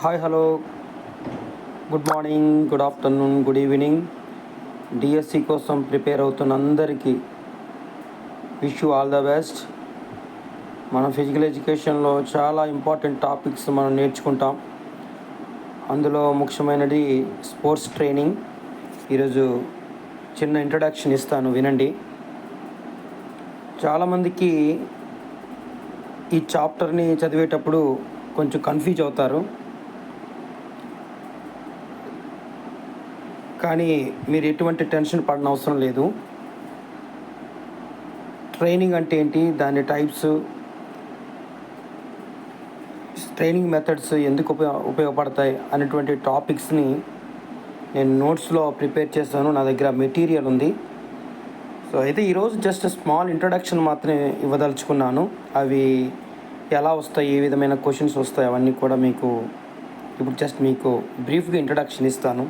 Hi hello good morning, good afternoon, good evening. DSC కోసం prepare అవుతున్న అందరికీ wish you all the best. మనం physical ఎడ్యుకేషన్లో చాలా ఇంపార్టెంట్ టాపిక్స్ మనం నేర్చుకుంటాం. అందులో ముఖ్యమైనది స్పోర్ట్స్ ట్రైనింగ్. ఈరోజు చిన్న ఇంట్రడక్షన్ ఇస్తాను, వినండి. చాలామందికి ఈ చాప్టర్ని చదివేటప్పుడు కొంచెం కన్ఫ్యూజ్ అవుతారు. కానీ మీరు ఎటువంటి టెన్షన్ పడిన అవసరం లేదు. ట్రైనింగ్ అంటే ఏంటి, దాని టైప్స్, ట్రైనింగ్ మెథడ్స్ ఎందుకు ఉపయోగపడతాయి అనేటువంటి టాపిక్స్ని నేను నోట్స్లో ప్రిపేర్ చేశాను. నా దగ్గర మెటీరియల్ ఉంది. సో అయితే ఈరోజు జస్ట్ స్మాల్ ఇంట్రడక్షన్ మాత్రమే ఇవ్వదలుచుకున్నాను. అవి ఎలా వస్తాయి, ఏ విధమైన క్వశ్చన్స్ వస్తాయి, అవన్నీ కూడా ఇప్పుడు జస్ట్ మీకు బ్రీఫ్గా ఇంట్రడక్షన్ ఇస్తాను.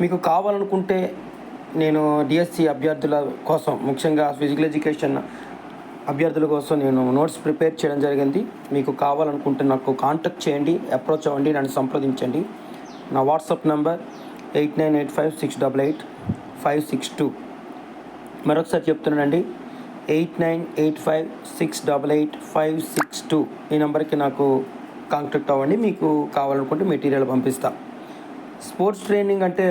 మీకు కావాలనుకుంటే నేను డిఎస్సి అభ్యర్థుల కోసం, ముఖ్యంగా ఫిజికల్ ఎడ్యుకేషన్ అభ్యర్థుల కోసం నేను నోట్స్ ప్రిపేర్ చేయడం జరిగింది. మీకు కావాలనుకుంటే నాకు కాంటాక్ట్ చేయండి, అప్రోచ్ అవ్వండి, నన్ను సంప్రదించండి. నా వాట్సాప్ నంబర్ 8985688562. మరొకసారి చెప్తున్నానండి, 8985688562. ఈ నెంబర్కి నాకు కాంటాక్ట్ అవ్వండి. మీకు కావాలనుకుంటే మెటీరియల్ పంపిస్తా. స్పోర్ట్స్ ట్రైనింగ్ అంటే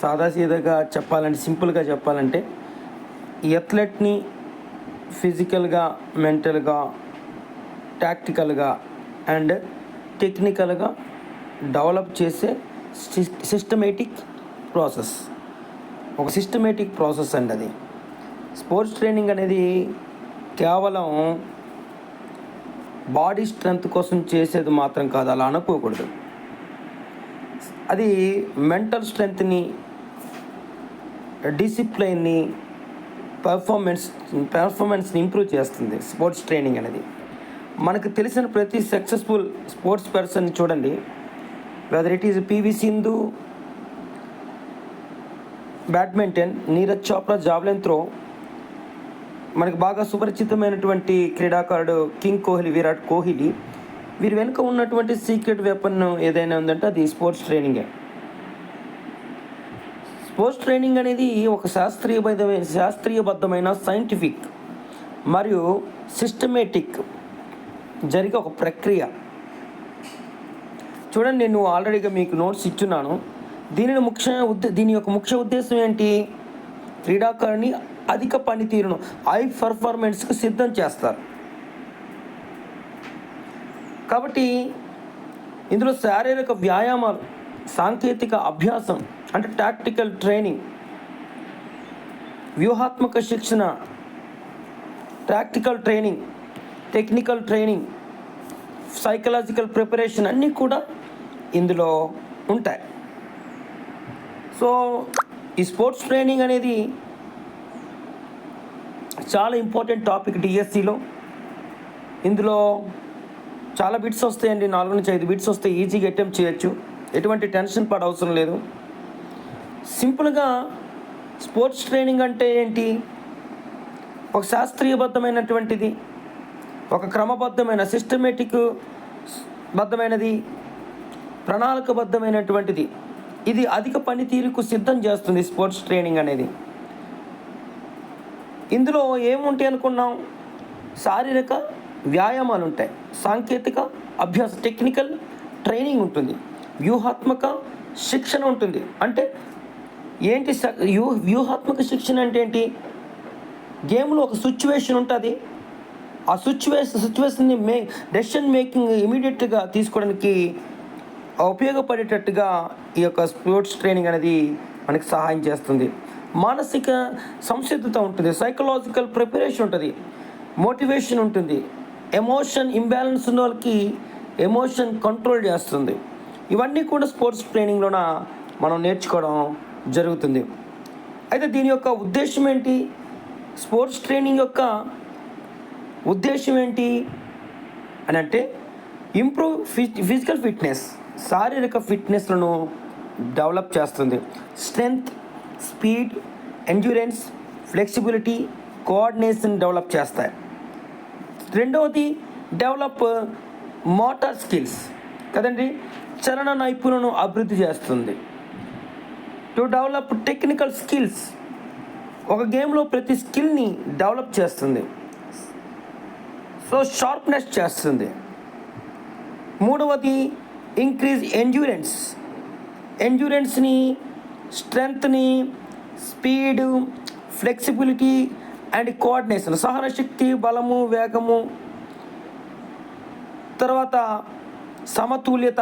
సాదాసీదాగా చెప్పాలంటే, సింపుల్గా చెప్పాలంటే, ఈ అథ్లెట్ని ఫిజికల్గా, మెంటల్గా, టాక్టికల్గా అండ్ టెక్నికల్గా డెవలప్ చేసే సిస్టమేటిక్ ప్రాసెస్. ఒక సిస్టమేటిక్ ప్రాసెస్ అండి అది. స్పోర్ట్స్ ట్రైనింగ్ అనేది కేవలం బాడీ స్ట్రెంగ్త్ కోసం చేసేది మాత్రం కాదు, అలా అనుకోకూడదు. అది మెంటల్ స్ట్రెంగ్త్ని, డిసిప్లైన్ని, పర్ఫార్మెన్స్ని ఇంప్రూవ్ చేస్తుంది స్పోర్ట్స్ ట్రైనింగ్ అనేది. మనకు తెలిసిన ప్రతి సక్సెస్ఫుల్ స్పోర్ట్స్ పర్సన్ చూడండి, whether it is PV Sindhu badminton, Neeraj Chopra javelin throw, మనకు బాగా సుపరిచితమైనటువంటి క్రీడాకారుడు కింగ్ కోహ్లీ, విరాట్ కోహ్లీ, వీరి వెనుక ఉన్నటువంటి సీక్రెట్ వెపన్ ఏదైనా ఉందంటే అది స్పోర్ట్స్ ట్రైనింగే. స్పోర్ట్స్ ట్రైనింగ్ అనేది ఒక శాస్త్రీయబద్ధమైన సైంటిఫిక్ మరియు సిస్టమేటిక్ జరిగే ఒక ప్రక్రియ. చూడండి, నేను ఆల్రెడీగా మీకు నోట్స్ ఇచ్చున్నాను. దీని యొక్క ముఖ్య ఉద్దేశం ఏంటి? క్రీడాకారుని అధిక పనితీరును, హై పర్ఫార్మెన్స్కి సిద్ధం చేస్తారు. కాబట్టి ఇందులో శారీరక వ్యాయామాలు, సాంకేతిక అభ్యాసం అంటే టాక్టికల్ ట్రైనింగ్, వ్యూహాత్మక శిక్షణ, tactical training, technical training, psychological preparation అన్నీ కూడా ఇందులో ఉంటాయి. సో ఈ స్పోర్ట్స్ ట్రైనింగ్ అనేది చాలా ఇంపార్టెంట్ టాపిక్ డిఎస్సిలో. ఇందులో చాలా బిట్స్ వస్తాయండి, 4 నుంచి 5 బిట్స్ వస్తాయి. ఈజీగా అటెంప్ట్ చేయొచ్చు, ఎటువంటి టెన్షన్ పడ అవసరం లేదు. సింపుల్గా స్పోర్ట్స్ ట్రైనింగ్ అంటే ఏంటి? ఒక శాస్త్రీయబద్ధమైనటువంటిది, ఒక క్రమబద్ధమైన సిస్టమేటిక్ బద్ధమైనది, ప్రణాళికబద్ధమైనటువంటిది. ఇది అధిక పనితీరుకు సిద్ధం చేస్తుంది స్పోర్ట్స్ ట్రైనింగ్ అనేది. ఇందులో ఏముంటాయి అనుకున్నాం? శారీరక వ్యాయామాలు ఉంటాయి, సాంకేతిక అభ్యాస టెక్నికల్ ట్రైనింగ్ ఉంటుంది, వ్యూహాత్మక శిక్షణ ఉంటుంది. అంటే ఏంటి వ్యూహాత్మక శిక్షణ అంటే ఏంటి? గేమ్లో ఒక సిచ్యువేషన్ ఉంటుంది, ఆ సిచ్యువేషన్ని డెసిషన్ మేకింగ్ ఇమీడియట్గా తీసుకోవడానికి ఉపయోగపడేటట్టుగా ఈ యొక్క స్పోర్ట్స్ ట్రైనింగ్ అనేది మనకి సహాయం చేస్తుంది. మానసిక సంసిద్ధత ఉంటుంది, సైకలాజికల్ ప్రిపరేషన్ ఉంటుంది, మోటివేషన్ ఉంటుంది, ఎమోషన్ ఇంబ్యాలెన్స్ ఉన్న వాళ్ళకి ఎమోషన్ కంట్రోల్ చేస్తుంది. ఇవన్నీ కూడా స్పోర్ట్స్ ట్రైనింగ్లోన మనం నేర్చుకోవడం జరుగుతుంది. అయితే దీని యొక్క ఉద్దేశం ఏంటి? స్పోర్ట్స్ ట్రైనింగ్ యొక్క ఉద్దేశం ఏంటి అని అంటే, ఇంప్రూవ్ ఫిజికల్ ఫిట్నెస్, శారీరక ఫిట్నెస్లను డెవలప్ చేస్తుంది. Strength, speed, endurance, flexibility, coordination develop చేస్తాయి. రెండవది డెవలప్ మోటార్ స్కిల్స్ కదండి. చలన నైపుణ్యను అభివృద్ధి చేస్తుంది. టు డెవలప్ టెక్నికల్ స్కిల్స్, ఒక గేమ్లో ప్రతి స్కిల్ని డెవలప్ చేస్తుంది. సో షార్ప్నెస్ చేస్తుంది. మూడవది ఇంక్రీజ్ ఎండ్యూరెన్స్ని, స్ట్రెంగ్త్ని, స్పీడ్, ఫ్లెక్సిబిలిటీ అండ్ కోఆర్డినేషన్, సహనశక్తి, బలము, వేగము, తర్వాత సమతుల్యత,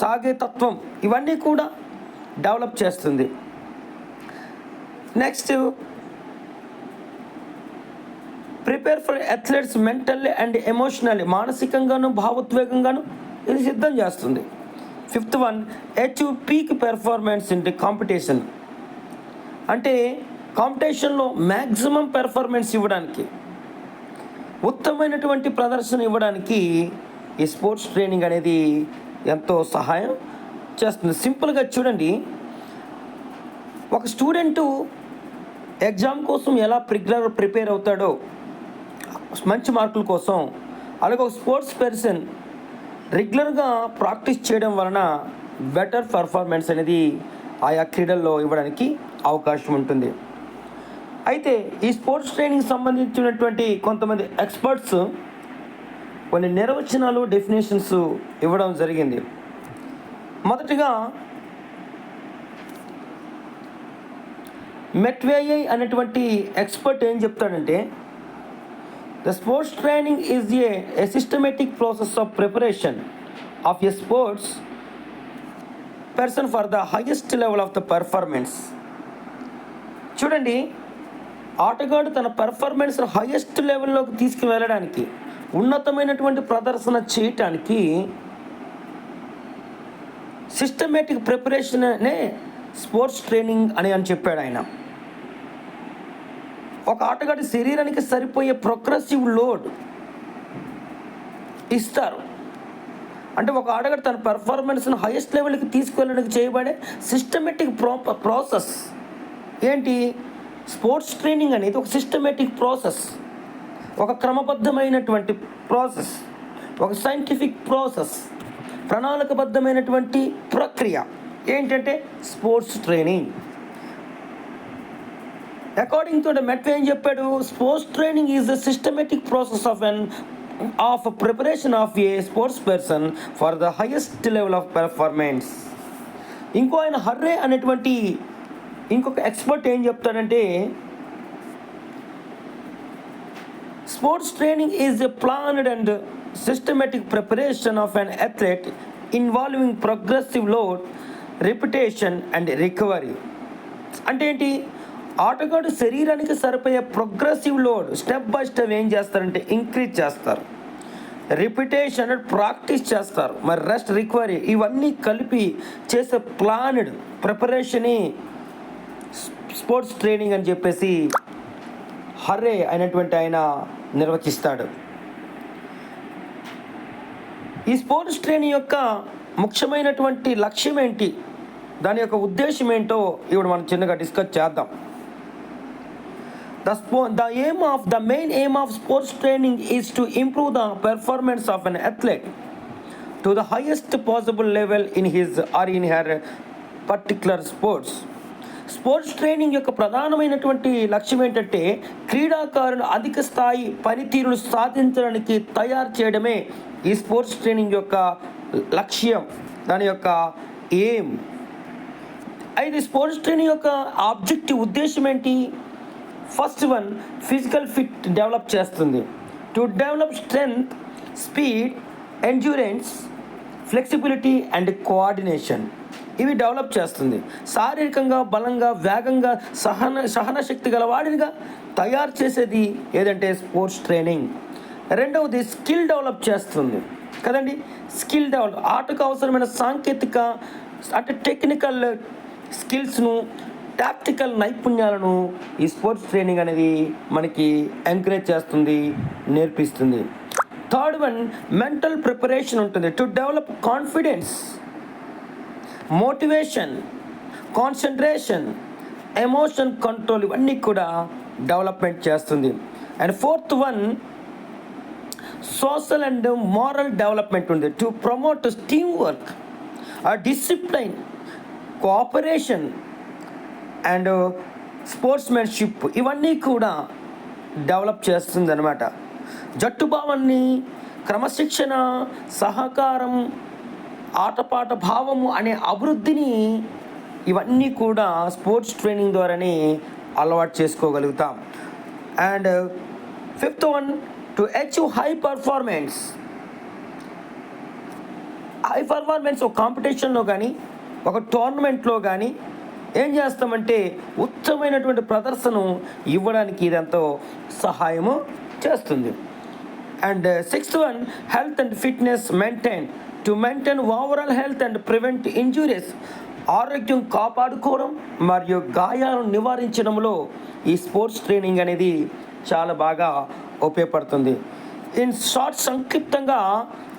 సాగే తత్వం, ఇవన్నీ కూడా డెవలప్ చేస్తుంది. Next prepare for athletes mentally and emotionally, మానసికంగాను భావోద్వేగంగాను ఇది సిద్ధం చేస్తుంది. Fifth one achieve peak performance in the competition, అంటే కాంపిటీషన్లో మ్యాక్సిమం పెర్ఫార్మెన్స్ ఇవ్వడానికి, ఉత్తమమైనటువంటి ప్రదర్శన ఇవ్వడానికి ఈ స్పోర్ట్స్ ట్రైనింగ్ అనేది ఎంతో సహాయం చేస్తుంది. సింపుల్గా చూడండి, ఒక స్టూడెంటు ఎగ్జామ్ కోసం ఎలా ప్రిపేర్ అవుతాడో మంచి మార్కుల కోసం, అలాగే ఒక స్పోర్ట్స్ పర్సన్ రెగ్యులర్గా ప్రాక్టీస్ చేయడం వలన బెటర్ పర్ఫార్మెన్స్ అనేది ఆయా క్రీడల్లో ఇవ్వడానికి అవకాశం ఉంటుంది. అయితే ఈ స్పోర్ట్స్ ట్రైనింగ్ సంబంధించినటువంటి కొంతమంది ఎక్స్పర్ట్స్ కొన్ని నిర్వచనాలు, డెఫినేషన్స్ ఇవ్వడం జరిగింది. మొదటిగా మెట్వేయ్ అనేటువంటి ఎక్స్పర్ట్ ఏం చెప్తాడంటే, the sports training is a systematic process of preparation of a sports person for the highest level of the performance. చూడండి, ఆటగాడు తన పర్ఫార్మెన్స్ హైయెస్ట్ లెవెల్లోకి తీసుకువెళ్ళడానికి, ఉన్నతమైనటువంటి ప్రదర్శన చేయటానికి సిస్టమేటిక్ ప్రిపరేషన్ అనే స్పోర్ట్స్ ట్రైనింగ్ అని చెప్పాడు ఆయన. ఒక ఆటగాడి శరీరానికి సరిపోయే ప్రోగ్రెసివ్ లోడ్ ఇస్తారు. అంటే ఒక ఆటగాడు తన పర్ఫార్మెన్స్ను హైయెస్ట్ లెవెల్కి తీసుకువెళ్ళడానికి చేయబడే సిస్టమేటిక్ ప్రాసెస్ ఏంటి? స్పోర్ట్స్ ట్రైనింగ్ అనేది ఒక సిస్టమేటిక్ ప్రాసెస్, ఒక క్రమబద్ధమైనటువంటి ప్రాసెస్, ఒక సైంటిఫిక్ ప్రాసెస్, ప్రణాళికబద్ధమైనటువంటి ప్రక్రియ ఏంటంటే sports training. According to the Matveyev ఏం చెప్పాడు? Sports training is the systematic process of preparation of a sports person for the highest level of performance. ఇంకో ఆయన హర్రే అనేటువంటి ఇంకొక ఎక్స్పర్ట్ ఏం చెప్తాడంటే, sports training is a planned and systematic preparation of an athlete involving progressive load, repetition and recovery. అంటే ఏంటి? ఆటగాడు శరీరానికి సరిపోయే progressive load step by step ఏం చేస్తారంటే ఇంక్రీజ్ చేస్తారు, రిపిటేషన్ ప్రాక్టీస్ చేస్తారు, మరి రెస్ట్, రికవరీ ఇవన్నీ కలిపి చేసే ప్లాన్డ్ ప్రిపరేషనే స్పోర్ట్స్ ట్రైనింగ్ అని చెప్పేసి హర్రే అయినటువంటి ఆయన నిర్వచిస్తాడు. ఈ స్పోర్ట్స్ ట్రైనింగ్ యొక్క ముఖ్యమైనటువంటి లక్ష్యం ఏంటి, దాని యొక్క ఉద్దేశం ఏంటో ఇప్పుడు మనం చిన్నగా డిస్కస్ చేద్దాం. The main aim of sports training is to improve the performance of an athlete to the highest possible level in his or in her particular sports. Sports training యొక్క ప్రధానమైనటువంటి లక్ష్యం ఏంటంటే క్రీడాకారులు అధిక స్థాయి పనితీరును సాధించడానికి తయారు చేయడమే ఈ స్పోర్ట్స్ ట్రైనింగ్ యొక్క లక్ష్యం, దాని యొక్క ఎయిమ్. అయితే స్పోర్ట్స్ ట్రైనింగ్ యొక్క ఆబ్జెక్టివ్ ఉద్దేశం ఏంటి? First one, physical fit develop చేస్తుంది. To develop strength, speed, endurance, flexibility and coordination, ఇవి డెవలప్ చేస్తుంది. శారీరకంగా బలంగా, వేగంగా, సహనశక్తి గలవాడిగా తయారు చేసేది ఏదంటే స్పోర్ట్స్ ట్రైనింగ్. రెండవది స్కిల్ డెవలప్ చేస్తుంది కదండి. స్కిల్ డెవలప్, ఆటకు అవసరమైన సాంకేతిక అంటే టెక్నికల్ స్కిల్స్ను, టాక్టికల్ నైపుణ్యాలను ఈ స్పోర్ట్స్ ట్రైనింగ్ అనేది మనకి ఎంకరేజ్ చేస్తుంది, నేర్పిస్తుంది. థర్డ్ వన్, మెంటల్ ప్రిపరేషన్ ఉంటుంది. To develop confidence, motivation, concentration, emotion control, ఇవన్నీ కూడా డెవలప్మెంట్ చేస్తుంది. And fourth one, social and moral development ఉంది. To promote teamwork, discipline, cooperation and sportsmanship, ఇవన్నీ కూడా డెవలప్ చేస్తుంది అనమాట. జట్టు భావాన్ని, క్రమశిక్షణ, సహకారం, ఆటపాట భావము అనే అభివృద్ధిని ఇవన్నీ కూడా స్పోర్ట్స్ ట్రైనింగ్ ద్వారానే అలవాటు చేసుకోగలుగుతాం. And fifth one, to achieve high performance. ఒక కాంపిటీషన్లో కానీ ఒక టోర్నమెంట్లో కానీ ఏం చేస్తామంటే ఉత్తమమైనటువంటి ప్రదర్శన ఇవ్వడానికి ఇదంతా సహాయము చేస్తుంది. And sixth one, health and fitness to maintain overall health and prevent injuries. ఆరోగ్యం కాపాడుకోవడం మరియు గాయాలను నివారించడంలో ఈ స్పోర్ట్స్ ట్రైనింగ్ అనేది చాలా బాగా ఉపయోగపడుతుంది. ఇన్ షార్ట్, సంక్షిప్తంగా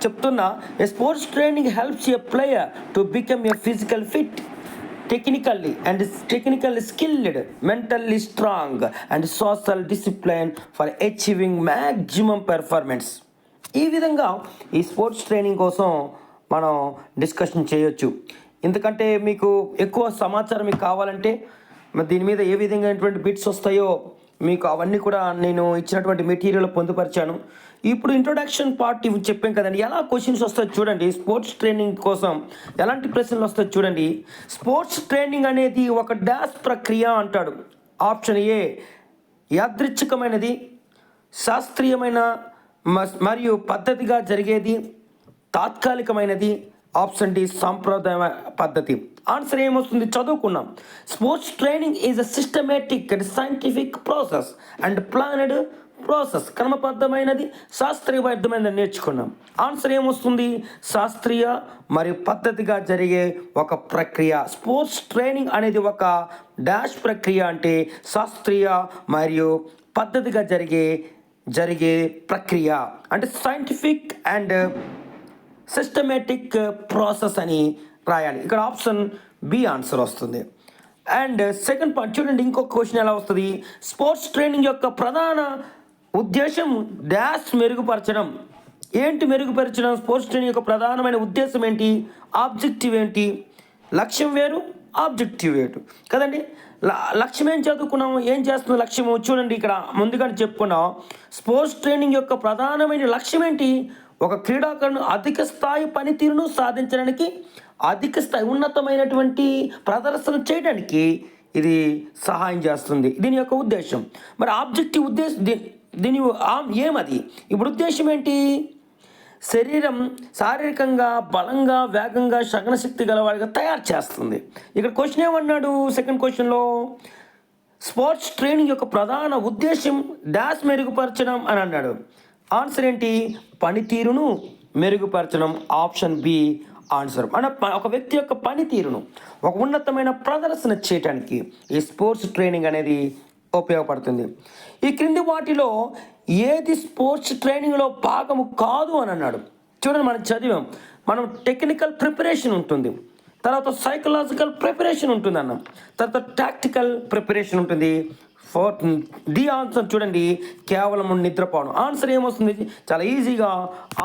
చెప్తున్నా, a sports training helps a player to become a physical fit, technically skilled, mentally strong and social discipline for achieving maximum performance. ఈ విధంగా ఈ స్పోర్ట్స్ ట్రైనింగ్ కోసం మనం డిస్కషన్ చేయొచ్చు. ఎందుకంటే మీకు ఎక్కువ సమాచారం మీకు కావాలంటే దీని మీద ఏ విధంగా బిట్స్ వస్తాయో మీకు అవన్నీ కూడా నేను ఇచ్చినటువంటి మెటీరియల్ పొందుపరిచాను. ఇప్పుడు ఇంట్రొడక్షన్ పార్ట్ ఇవి చెప్పాం కదండి, ఎలా క్వశ్చన్స్ వస్తాయి చూడండి. స్పోర్ట్స్ ట్రైనింగ్ కోసం ఎలాంటి ప్రశ్నలు వస్తాయి చూడండి. స్పోర్ట్స్ ట్రైనింగ్ అనేది ఒక డాష్ ప్రక్రియ అంటాడు. ఆప్షన్ ఏ యాదృచ్ఛికమైనది, శాస్త్రీయమైన మరియు పద్ధతిగా జరిగేది, తాత్కాలికమైనది. ఆప్షన్ డి సాంప్రదాయ పద్ధతి. ఆన్సర్ ఏమొస్తుంది చదువుకున్నాం. Sports training is a systematic and scientific process and planned process. క్రమబద్ధమైనది, శాస్త్రీయబద్ధమైనది నేర్చుకున్నాం. ఆన్సర్ ఏమొస్తుంది శాస్త్రీయ మరియు పద్ధతిగా జరిగే ఒక ప్రక్రియ. స్పోర్ట్స్ ట్రైనింగ్ అనేది ఒక డాష్ ప్రక్రియ అంటే శాస్త్రీయ మరియు పద్ధతిగా జరిగే ప్రక్రియ అంటే సైంటిఫిక్ అండ్ సిస్టమేటిక్ ప్రాసెస్ అని రాయాలి. ఇక్కడ ఆప్షన్ బి ఆన్సర్ వస్తుంది. అండ్ సెకండ్ పార్ట్ చూడండి, ఇంకొక క్వశ్చన్ ఎలా వస్తుంది. స్పోర్ట్స్ ట్రైనింగ్ యొక్క ప్రధాన ఉద్దేశం డాష్ మెరుగుపరచడం. ఏంటి మెరుగుపరచడం? స్పోర్ట్స్ ట్రైనింగ్ యొక్క ప్రధానమైన ఉద్దేశం ఏంటి? ఆబ్జెక్టివ్ ఏంటి? లక్ష్యం వేరు, ఆబ్జెక్టివ్ వేరు కదండి. లక్ష్యం ఏం చదువుకున్నాము, ఏం చేస్తున్నాం లక్ష్యము చూడండి. ఇక్కడ ముందుగానే చెప్పుకున్నాం. స్పోర్ట్స్ ట్రైనింగ్ యొక్క ప్రధానమైన లక్ష్యం ఏంటి? ఒక క్రీడాకారుడు అధిక స్థాయి పనితీరును సాధించడానికి, అధిక స్థాయి ఉన్నతమైనటువంటి ప్రదర్శన చేయడానికి ఇది సహాయం చేస్తుంది. దీని యొక్క ఉద్దేశం. మరి ఆబ్జెక్టివ్ ఉద్దేశం దీని ఏమది? ఇప్పుడు ఉద్దేశం ఏంటి? శరీరం శారీరకంగా బలంగా, వేగంగా, శక్తి గలవాడిగా తయారు చేస్తుంది. ఇక్కడ క్వశ్చన్ ఏమన్నాడు సెకండ్ క్వశ్చన్లో? స్పోర్ట్స్ ట్రైనింగ్ యొక్క ప్రధాన ఉద్దేశం డాష్ మెరుగుపరచడం అని అన్నాడు. ఆన్సర్ ఏంటి? పనితీరును మెరుగుపరచడం. Option B answer. ఒక వ్యక్తి యొక్క పనితీరును, ఒక ఉన్నతమైన ప్రదర్శన చేయడానికి ఈ స్పోర్ట్స్ ట్రైనింగ్ అనేది ఉపయోగపడుతుంది. ఈ క్రింది వాటిలో ఏది స్పోర్ట్స్ ట్రైనింగ్లో భాగము కాదు అని అన్నాడు. చూడండి, మనం చదివాం. మనం టెక్నికల్ ప్రిపరేషన్ ఉంటుంది, తర్వాత సైకలాజికల్ ప్రిపరేషన్ ఉంటుంది అన్నాం, తర్వాత టాక్టికల్ ప్రిపరేషన్ ఉంటుంది. డి ఆన్సర్ చూడండి, కేవలం నిద్రపోవడం. ఆన్సర్ ఏమొస్తుంది? చాలా ఈజీగా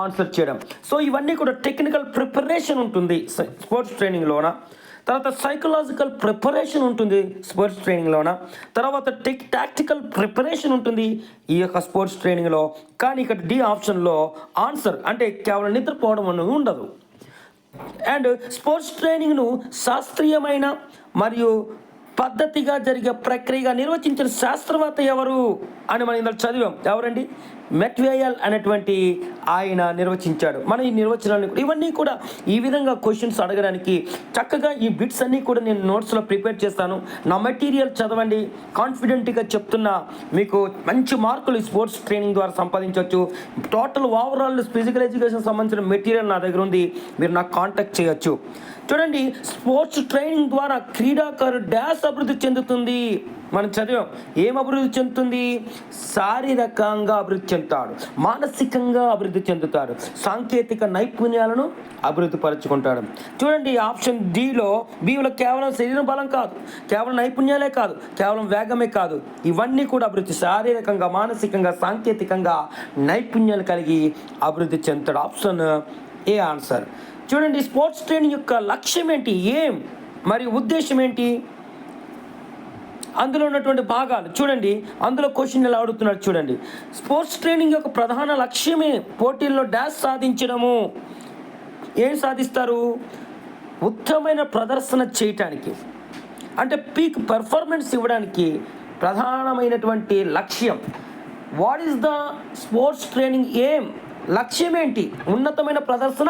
ఆన్సర్ చేయడం. సో ఇవన్నీ కూడా టెక్నికల్ ప్రిపరేషన్ ఉంటుంది స్పోర్ట్స్ ట్రైనింగ్లోన, తర్వాత సైకలాజికల్ ప్రిపరేషన్ ఉంటుంది స్పోర్ట్స్ ట్రైనింగ్లోన, తర్వాత టాక్టికల్ ప్రిపరేషన్ ఉంటుంది ఈ యొక్క స్పోర్ట్స్ ట్రైనింగ్లో. కానీ ఇక్కడ డి ఆప్షన్లో ఆన్సర్ అంటే కేవలం నిద్రపోవడం అనేది ఉండదు. అండ్ స్పోర్ట్స్ ట్రైనింగ్ను శాస్త్రీయమైన మరియు పద్ధతిగా జరిగే ప్రక్రియగా నిర్వచించిన శాస్త్రవేత్త ఎవరు అని మనం ఇందులో చదివాం. ఎవరండి? మెక్వేయల్ అనేటువంటి ఆయన నిర్వచించాడు. మన ఈ నిర్వచనాన్ని ఇవన్నీ కూడా ఈ విధంగా క్వశ్చన్స్ అడగడానికి చక్కగా ఈ బిట్స్ అన్నీ కూడా నేను నోట్స్లో ప్రిపేర్ చేస్తాను. నా మెటీరియల్ చదవండి. కాన్ఫిడెంట్గా చెప్తున్నా, మీకు మంచి మార్కులు ఈ స్పోర్ట్స్ ట్రైనింగ్ ద్వారా సంపాదించవచ్చు. టోటల్ ఓవరాల్ ఫిజికల్ ఎడ్యుకేషన్ సంబంధించిన మెటీరియల్ నా దగ్గర ఉంది, మీరు నాకు కాంటాక్ట్ చేయొచ్చు. చూడండి, స్పోర్ట్స్ ట్రైనింగ్ ద్వారా క్రీడాకారుడు డాష్ అభివృద్ధి చెందుతుంది. మనం చదివాం. ఏం అభివృద్ధి చెందుతుంది? శారీరకంగా అభివృద్ధి చెందుతాడు, మానసికంగా అభివృద్ధి చెందుతాడు, సాంకేతిక నైపుణ్యాలను అభివృద్ధి పరుచుకుంటాడు. చూడండి, ఆప్షన్ బిలో కేవలం శరీర బలం కాదు, కేవలం నైపుణ్యాలే కాదు, కేవలం వేగమే కాదు, ఇవన్నీ కూడా అభివృద్ధి శారీరకంగా, మానసికంగా, సాంకేతికంగా నైపుణ్యాలు కలిగి అభివృద్ధి చెందుతాడు. Option A answer. చూడండి, స్పోర్ట్స్ ట్రైనింగ్ యొక్క లక్ష్యం ఏంటి, ఏం మరియు ఉద్దేశం ఏంటి, అందులో ఉన్నటువంటి భాగాలు చూడండి. అందులో క్వశ్చన్ ఎలా అడుగుతున్నాడు చూడండి. స్పోర్ట్స్ ట్రైనింగ్ యొక్క ప్రధాన లక్ష్యమే పోటీల్లో డాష్ సాధించడము. ఏం సాధిస్తారు? ఉత్తమమైన ప్రదర్శన చేయటానికి, అంటే పీక్ పెర్ఫార్మెన్స్ ఇవ్వడానికి ప్రధానమైనటువంటి లక్ష్యం. What is the sports training ఏం? లక్ష్యం ఏంటి? ఉన్నతమైన ప్రదర్శన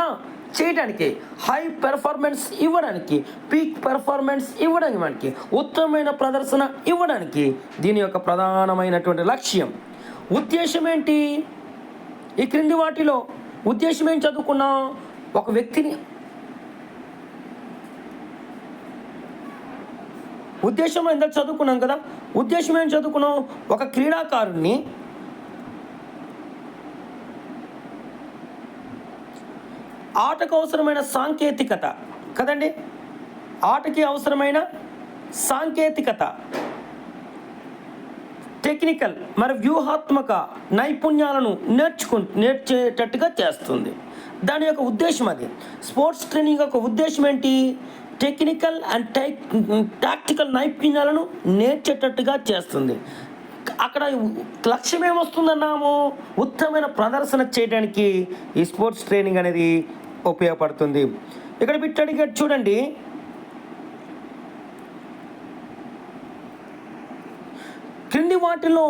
చేయడానికి, హై పెర్ఫార్మెన్స్ ఇవ్వడానికి, పీక్ పెర్ఫార్మెన్స్ ఇవ్వడానికి, మనకి ఉత్తమమైన ప్రదర్శన ఇవ్వడానికి దీని యొక్క ప్రధానమైనటువంటి లక్ష్యం. ఉద్దేశం ఏంటి? ఈ క్రింది వాటిలో ఉద్దేశం ఏం చదువుకున్నాం? ఒక వ్యక్తిని ఉద్దేశం ఎంత చదువుకున్నాం కదా. ఉద్దేశం ఏం చదువుకున్నాం? ఒక క్రీడాకారుణ్ణి ఆటకు అవసరమైన సాంకేతికత కదండి, ఆటకి అవసరమైన సాంకేతికత, టెక్నికల్ మరి వ్యూహాత్మక నైపుణ్యాలను నేర్చేటట్టుగా చేస్తుంది. దాని యొక్క ఉద్దేశం అది. స్పోర్ట్స్ ట్రైనింగ్ యొక్క ఉద్దేశం ఏంటి? టెక్నికల్ అండ్ టాక్టికల్ నైపుణ్యాలను నేర్చేటట్టుగా చేస్తుంది. అక్కడ లక్ష్యం ఏమొస్తుందన్నాము? ఉత్తమమైన ప్రదర్శన చేయడానికి ఈ స్పోర్ట్స్ ట్రైనింగ్ అనేది ఉపయోగపడుతుంది. ఇక్కడ బిట్ అడిగాడు చూడండి. క్రింది వాటిలో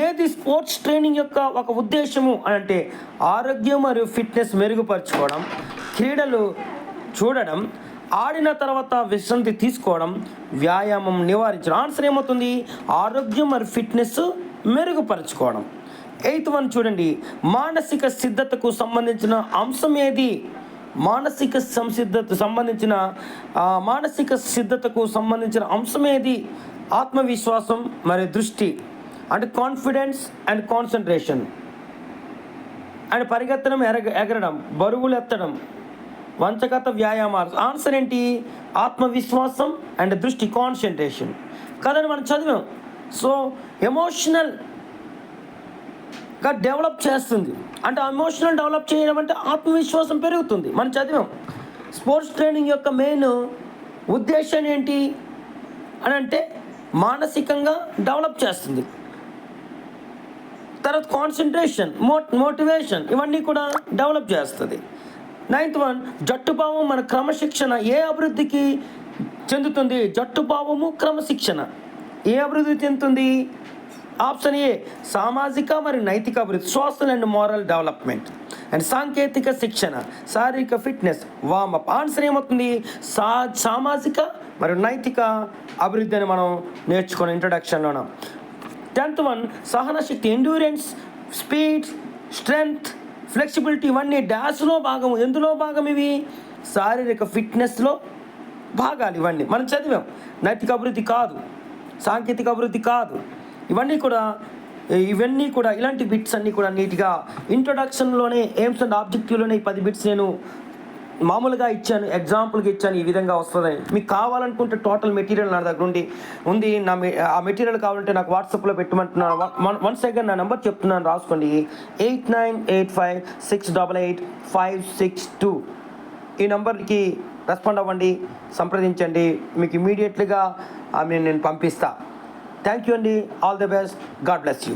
ఏది స్పోర్ట్స్ ట్రైనింగ్ యొక్క ఒక ఉద్దేశము అని అంటే ఆరోగ్యం మరియు ఫిట్నెస్ మెరుగుపరచుకోవడం, క్రీడలు చూడడం, ఆడిన తర్వాత విశ్రాంతి తీసుకోవడం, వ్యాయామం నివారించడం. ఆన్సర్ ఏమవుతుంది? ఆరోగ్యం మరియు ఫిట్నెస్ మెరుగుపరచుకోవడం. 8th వన్ చూడండి. మానసిక సిద్ధతకు సంబంధించిన అంశం ఏది? మానసిక సిద్ధతకు సంబంధించిన అంశం ఏది? ఆత్మవిశ్వాసం మరియు దృష్టి, అంటే కాన్ఫిడెన్స్ అండ్ కాన్సన్ట్రేషన్, అండ్ పరిగెత్తడం, ఎగరడం, బరువులు ఎత్తడం, వంచగత వ్యాయామాలు. ఆన్సర్ ఏంటి? ఆత్మవిశ్వాసం అండ్ దృష్టి, కాన్సన్ట్రేషన్ కదండి మనం చదివాం. సో ఎమోషనల్గా డెవలప్ చేస్తుంది, అంటే ఎమోషనల్ డెవలప్ చేయడం అంటే ఆత్మవిశ్వాసం పెరుగుతుంది. మనం చదివాం. స్పోర్ట్స్ ట్రైనింగ్ యొక్క మెయిన్ ఉద్దేశం ఏంటి అని అంటే మానసికంగా డెవలప్ చేస్తుంది. తర్వాత కాన్సన్ట్రేషన్, మోటివేషన్ ఇవన్నీ కూడా డెవలప్ చేస్తుంది. 9th వన్ జట్టుభావం మన క్రమశిక్షణ ఏ అభివృద్ధికి చెందుతుంది? జట్టుభావము క్రమశిక్షణ ఏ అభివృద్ధి చెందుతుంది? ఆప్షన్ ఏ సామాజిక మరియు నైతిక అభివృద్ధి, social and moral development. And సాంకేతిక శిక్షణ, శారీరక ఫిట్నెస్, వార్మప్. ఆన్సర్ ఏమవుతుంది? సామాజిక మరియు నైతిక అభివృద్ధి అని మనం నేర్చుకున్న ఇంట్రడక్షన్లోన. 10th వన్ సహనశక్తి, ఎండ్యూరెన్స్, స్పీడ్, స్ట్రెంగ్త్, ఫ్లెక్సిబిలిటీ ఇవన్నీ డాష్లో భాగం. ఎందులో భాగం ఇవి? శారీరక ఫిట్నెస్లో భాగాలు ఇవన్నీ మనం చదివాం. నైతిక అభివృద్ధి కాదు, సాంకేతిక అభివృద్ధి కాదు. ఇవన్నీ కూడా ఇలాంటి బిట్స్ అన్నీ కూడా నీట్గా ఇంట్రొడక్షన్లోనే ఎయిమ్స్ అండ్ ఆబ్జెక్టివ్లోనే 10 బిట్స్ నేను మామూలుగా ఇచ్చాను, ఎగ్జాంపుల్గా ఇచ్చాను. ఈ విధంగా వస్తుందని మీకు కావాలనుకుంటే టోటల్ మెటీరియల్ నా దగ్గర ఉంది. ఆ మెటీరియల్ కావాలంటే నాకు వాట్సాప్లో పెట్టమంటున్నాను. వన్స్ అగైన్ నా నెంబర్ చెప్తున్నాను, రాసుకోండి. 8985688562. ఈ నెంబర్కి రెస్పాండ్ అవ్వండి, సంప్రదించండి. మీకు ఇమీడియట్లీగా నేను పంపిస్తా. థ్యాంక్ యూ అండి. All the best. God bless you.